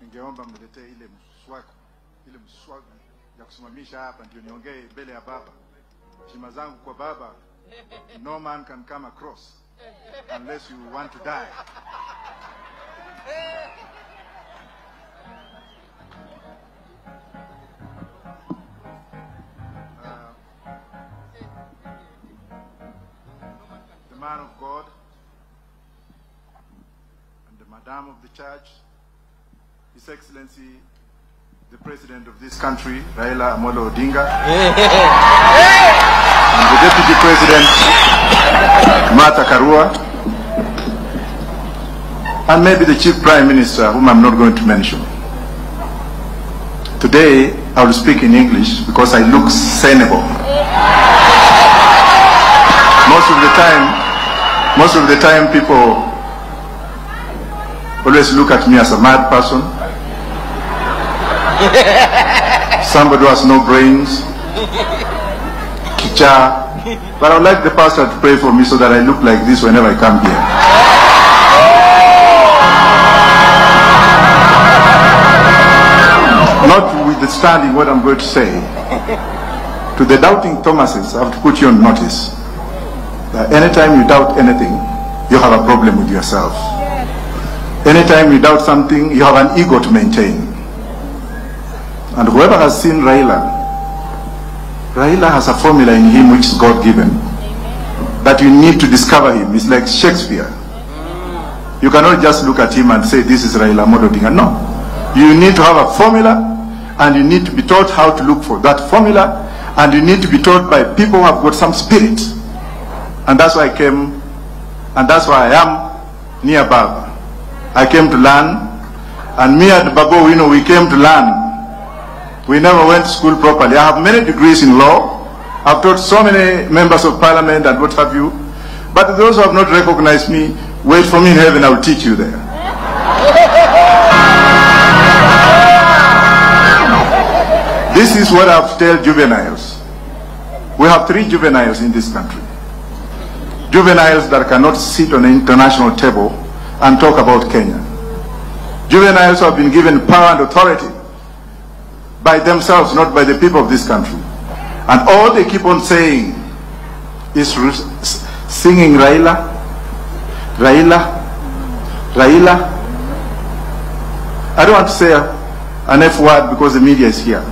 ningeomba mletee ile mswaki ya kusimamisha hapa ndio niongee mbele ya baba. Heshima zangu kwa baba. No man can come across unless you want to die. The man of God and the Madam of the Church, His Excellency, the President of this country, Raila Odinga, and the Deputy President, Martha Karua, and maybe the Chief Prime Minister, whom I'm not going to mention. Today, I will speak in English because I look sensible. Most of the time people always look at me as a mad person. Somebody who has no brains. Kicha. But I would like the pastor to pray for me so that I look like this whenever I come here. Notwithstanding what I'm going to say, to the doubting Thomases, I have to put you on notice that anytime you doubt anything, you have a problem with yourself. Anytime you doubt something, you have an ego to maintain. And whoever has seen Raila has a formula in him which is God-given. That you need to discover him. It's like Shakespeare. You cannot just look at him and say, this is Raila Odinga. No. You need to have a formula, and you need to be taught how to look for that formula, and you need to be taught by people who have got some spirit. And that's why I came, and that's why I am near Baba. I came to learn, and me and Babo, we came to learn. We never went to school properly. I have many degrees in law. I've taught so many members of parliament and what have you. But those who have not recognized me, wait for me in heaven, I will teach you there. This is what I have to tell juveniles. We have 3 juveniles in this country. Juveniles that cannot sit on an international table and talk about Kenya. Juveniles who have been given power and authority by themselves, not by the people of this country. And all they keep on saying is singing Raila, Raila, Raila. I don't want to say an F word because the media is here.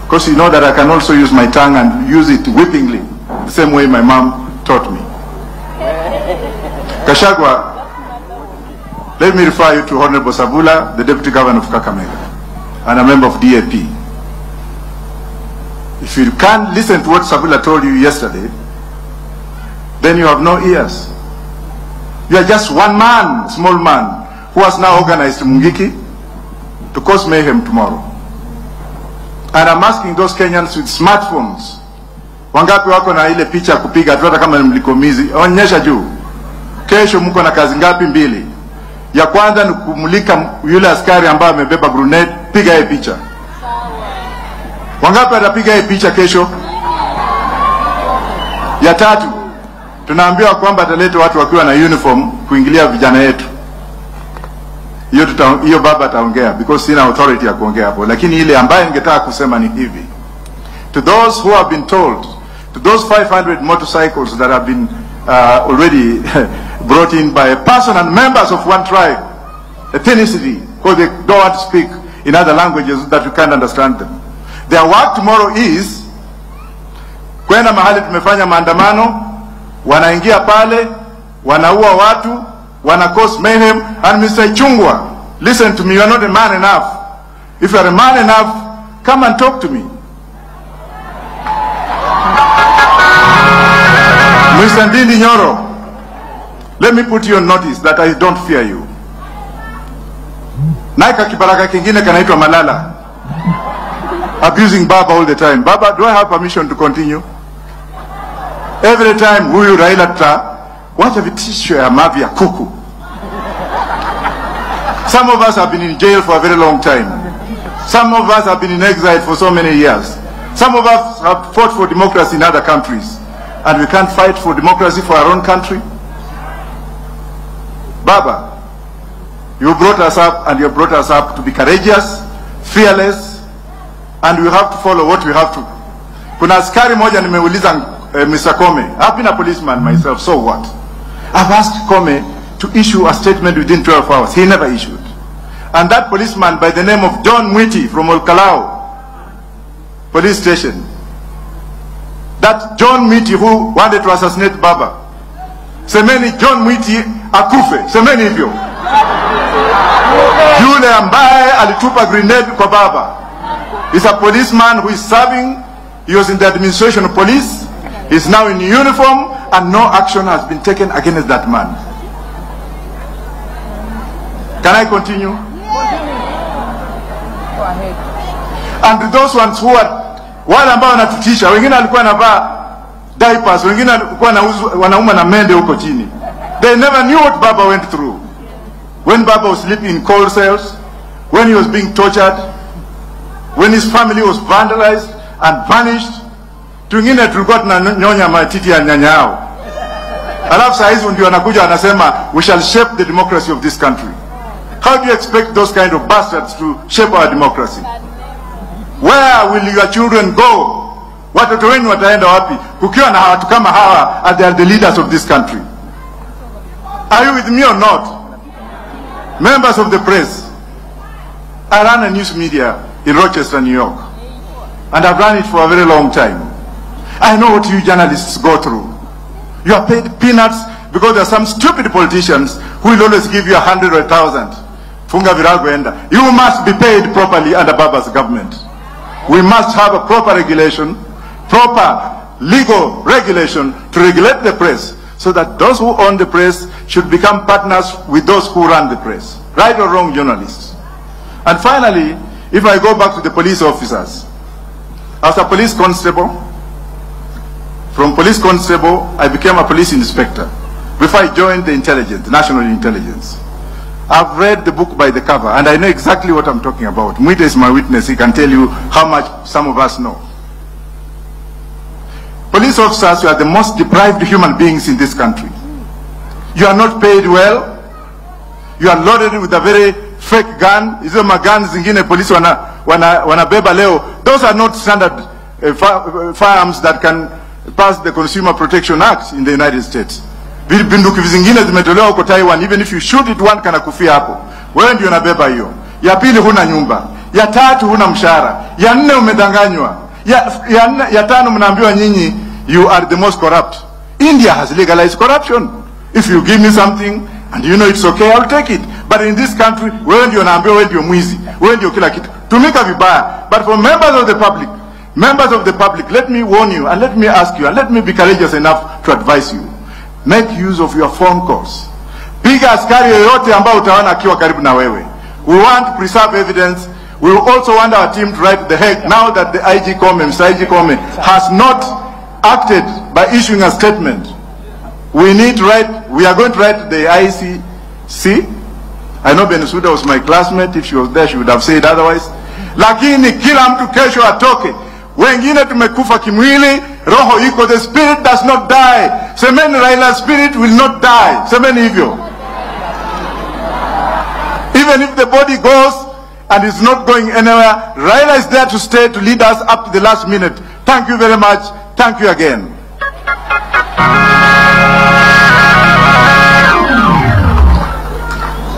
Because you know that I can also use my tongue and use it whippingly, the same way my mom taught me. Kashagwa, let me refer you to Honorable Sabula, the Deputy Governor of Kakamega, and a member of DAP. If you can't listen to what Sabula told you yesterday, then you have no ears. You are just one man, small man, who has now organized Mungiki to cause mayhem tomorrow. And I'm asking those Kenyans with smartphones, wangapi wako na ile picha kupiga hata kama mlikomizi, onyesha juu. Kesho mko na kazi ngapi? 2. Ya kwanza ni kumulika yule askari ambaye amebeba grenade, piga hiyo picha. Wangapi atapiga hiyo picha kesho? Ya 3, tunaambiwa kwamba ataleta watu wakiwa na uniform kuingilia vijana yetu. Hiyo baba ataongea because sina authority ya kuongea hapo, lakini ile ambaye ningetaka kusema ni hivi. To those who have been told, to those 500 motorcycles that have been already brought in by a person and members of one tribe, ethnicity, because they don't want to speak in other languages that you can't understand them. Their work tomorrow is kwenda mahali tumefanya maandamano, wanaingia pale, wanaua watu, wana cause mayhem. And Mr. Chungwa, listen to me, you are not a man enough. If you are a man enough, come and talk to me. Mr. Ndindi Nyoro, let me put you on notice that I don't fear you. Naika kibaraka kingine kanaitwa Malala, abusing Baba all the time. Baba, do I have permission to continue? Every time huyu Raila wacha vitisho ya mavi ya kuku. Some of us have been in jail for a very long time. Some of us have been in exile for so many years. Some of us have fought for democracy in other countries. And we can't fight for democracy for our own country? Baba, You brought us up, and you brought us up to be courageous, fearless, and we have to follow what we have to. Kuna askari moja nimeuliza Mr. Kome, I've been a policeman myself, so what? I've asked Kome to issue a statement within 12 hours. He never issued. And that policeman by the name of John Mwiti from Olkalao police station, that John Mwiti who wanted to assassinate Baba, semeni John Mwiti akufe, semeni hivyo. Yule ambaye alitupa grenade kwa Baba is a policeman who is serving. He was in the administration of police. He is now in uniform, and no action has been taken against that man. Can I continue? And those ones who are wale ambao wanatutisha, wengine walikuwa wanavaa diapers, wengine walikuwa wanauma na mende huko chini. They never knew what Baba went through. When Baba was sleeping in cold cells, when he was being tortured, when his family was vandalized and vanished. Tungine tulikuwa tunanyonya matiti ya nyanyao. Alafu saa hizi ndio wanakuja wanasema we shall shape the democracy of this country. How do you expect those kind of bastards to shape our democracy? Where will your children go? Watoto wenu wataenda wapi kukiwa na watu kama hawa as they are the leaders of this country? Are you with me or not? Members of the press, I run a news media in Rochester, New York, and I've run it for a very long time. I know what you journalists go through. You are paid peanuts because there are some stupid politicians who will always give you 100 or 1,000. Funga virago enda. You must be paid properly under Baba's government. We must have a proper regulation, proper legal regulation to regulate the press, so that those who own the press should become partners with those who run the press. Right or wrong, journalists. And finally, if I go back to the police officers, as a police constable, from police constable, I became a police inspector before I joined the intelligence, national intelligence. I've read the book by the cover, and I know exactly what I'm talking about. Mwita is my witness. He can tell you how much some of us know. Police officers, you are the most deprived human beings in this country. You are not paid well. You are loaded with a very fake gun. Hizo magans zingine polisi wanabeba leo. Those are not standard firearms that can pass the Consumer Protection Act in the United States. Bunduki zingine zimetolewa huko Taiwan. Even if you shoot it, one kana kufia hapo. Wewe ndio unabeba hiyo. Ya pili huna nyumba. Ya tatu huna mshahara. Ya nne umedanganywa. Ya tano mnaambiwa nyinyi you are the most corrupt. India has legalized corruption. If you give me something and you know it's okay, I'll take it. But in this country, wewe ndio unaambiwa wewe ndio mwizi. Wewe ndio kila kitu. Tumika vibaya. But for members of the public, let me warn you and let me ask you and let me be courageous enough to advise you. Make use of your phone calls. Piga askari yoyote ambao utaona akiwa karibu na wewe. We want to preserve evidence. We also want our team to write the heck now that the IG Kome, Mr. IG Kome, has not acted by issuing a statement. We are going to write the ICC. I know Benisuda was my classmate. If she was there, she would have said otherwise. Lakini kila mtu kesho atoke. Wengine tumekufa kimwili, roho iko, the spirit does not die. Semeni Raila's spirit will not die. Semeni hivyo. Even if the body goes and is not going anywhere, Raila is there to stay, to lead us up to the last minute. Thank you very much. Thank you again.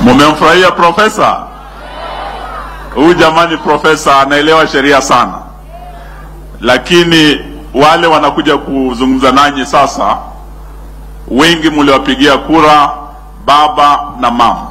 Mumemfurahia profesa? Huyu jamani profesa anaelewa sheria sana. Lakini wale wanakuja kuzungumza nanyi sasa, wengi mliwapigia kura baba na mama.